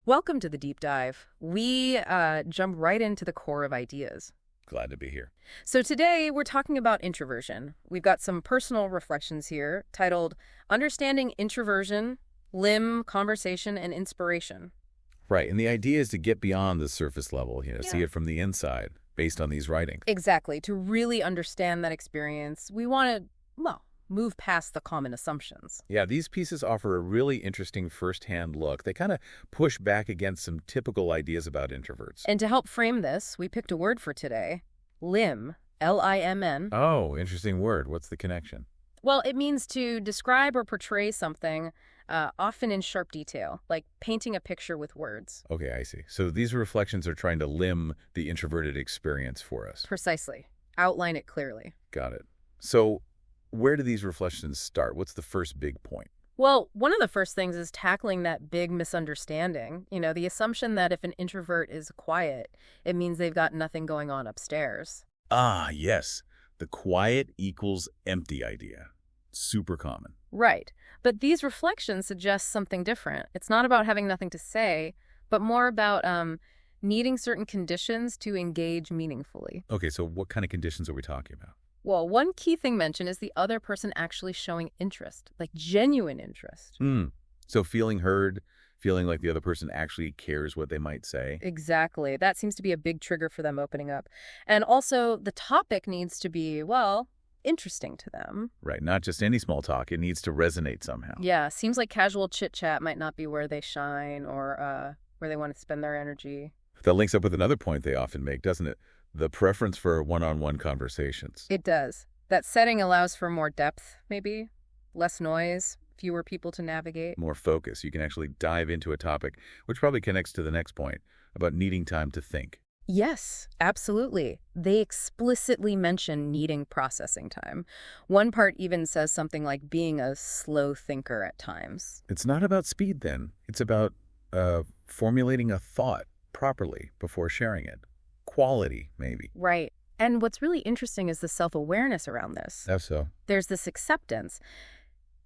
Welcome to the deep dive. We jump right into the core of ideas. Glad to be here. So today we're talking about introversion. We've got some personal reflections here titled Understanding Introversion, Limn, Conversation, and Inspiration. Right, and the idea is to get beyond the surface level, see Yeah. it from the inside based on these writings. Exactly. To really understand that experience, we want to, move past the common assumptions. Yeah, these pieces offer a really interesting first-hand look. They kind of push back against some typical ideas about introverts. And to help frame this, we picked a word for today, limn, Limn. Oh, interesting word. What's the connection? Well, it means to describe or portray something, often in sharp detail, like painting a picture with words. Okay, I see. So these reflections are trying to limn the introverted experience for us. Precisely. Outline it clearly. Got it. So where do these reflections start? What's the first big point? Well, one of the first things is tackling that big misunderstanding. The assumption that if an introvert is quiet, it means they've got nothing going on upstairs. Ah, yes. The quiet equals empty idea. Super common. Right. But these reflections suggest something different. It's not about having nothing to say, but more about needing certain conditions to engage meaningfully. Okay, so what kind of conditions are we talking about? Well, one key thing mentioned is the other person actually showing interest, like genuine interest. So feeling heard, feeling like the other person actually cares what they might say. Exactly. That seems to be a big trigger for them opening up. And also, the topic needs to be, interesting to them. Right, not just any small talk. It needs to resonate somehow. Yeah, seems like casual chit-chat might not be where they shine or where they want to spend their energy. That links up with another point they often make, doesn't it? The preference for one-on-one conversations. It does. That setting allows for more depth, maybe, less noise, fewer people to navigate. More focus. You can actually dive into a topic, which probably connects to the next point about needing time to think. Yes, absolutely. They explicitly mention needing processing time. One part even says something like being a slow thinker at times. It's not about speed then. It's about formulating a thought properly before sharing it. Quality, maybe. Right. And what's really interesting is the self-awareness around this. That's so. There's this acceptance.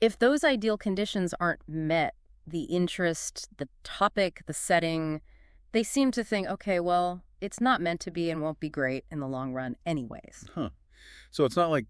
If those ideal conditions aren't met, the interest, the topic, the setting, they seem to think, okay, well, it's not meant to be and won't be great in the long run anyways. Huh. So it's not like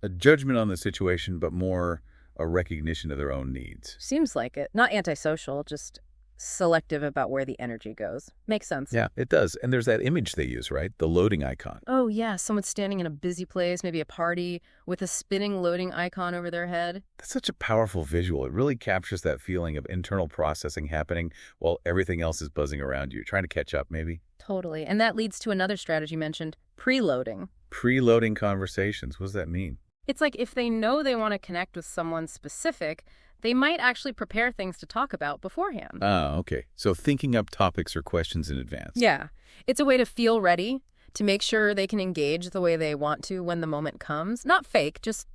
a judgment on the situation, but more a recognition of their own needs. Seems like it. Not antisocial, just selective about where the energy goes. Makes sense. Yeah, it does. And there's that image they use, right? The loading icon. Oh, yeah. Someone standing in a busy place, maybe a party, with a spinning loading icon over their head. That's such a powerful visual. It really captures that feeling of internal processing happening while everything else is buzzing around you. Trying to catch up, maybe? Totally. And that leads to another strategy mentioned, preloading. Preloading conversations. What does that mean? It's like if they know they want to connect with someone specific, they might actually prepare things to talk about beforehand. Ah, okay. So thinking up topics or questions in advance. Yeah. It's a way to feel ready, to make sure they can engage the way they want to when the moment comes. Not fake, just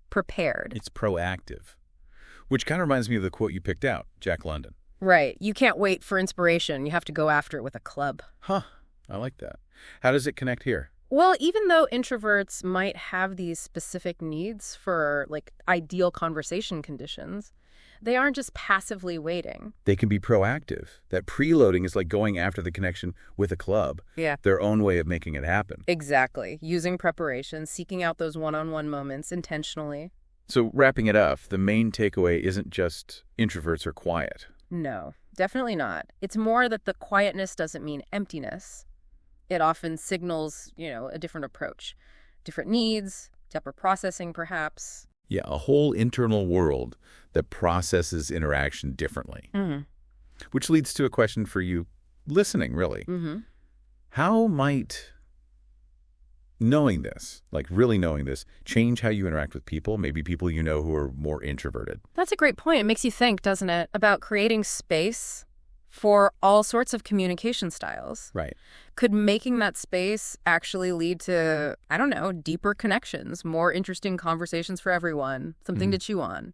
prepared. It's proactive. Which kind of reminds me of the quote you picked out, Jack London. Right. You can't wait for inspiration. You have to go after it with a club. Huh. I like that. How does it connect here? Well, even though introverts might have these specific needs for, ideal conversation conditions, they aren't just passively waiting. They can be proactive. That preloading is like going after the connection with a club. Yeah. Their own way of making it happen. Exactly. Using preparation, seeking out those one-on-one moments intentionally. So wrapping it up, the main takeaway isn't just introverts are quiet. No, definitely not. It's more that the quietness doesn't mean emptiness. It often signals, a different approach, different needs, deeper processing, perhaps. Yeah, a whole internal world that processes interaction differently. Mm-hmm. Which leads to a question for you listening, really. Mm-hmm. How might knowing this, really knowing this, change how you interact with people, maybe people you know who are more introverted? That's a great point. It makes you think, doesn't it, about creating space for all sorts of communication styles. Right. Could making that space actually lead to, deeper connections, more interesting conversations for everyone, something to chew on?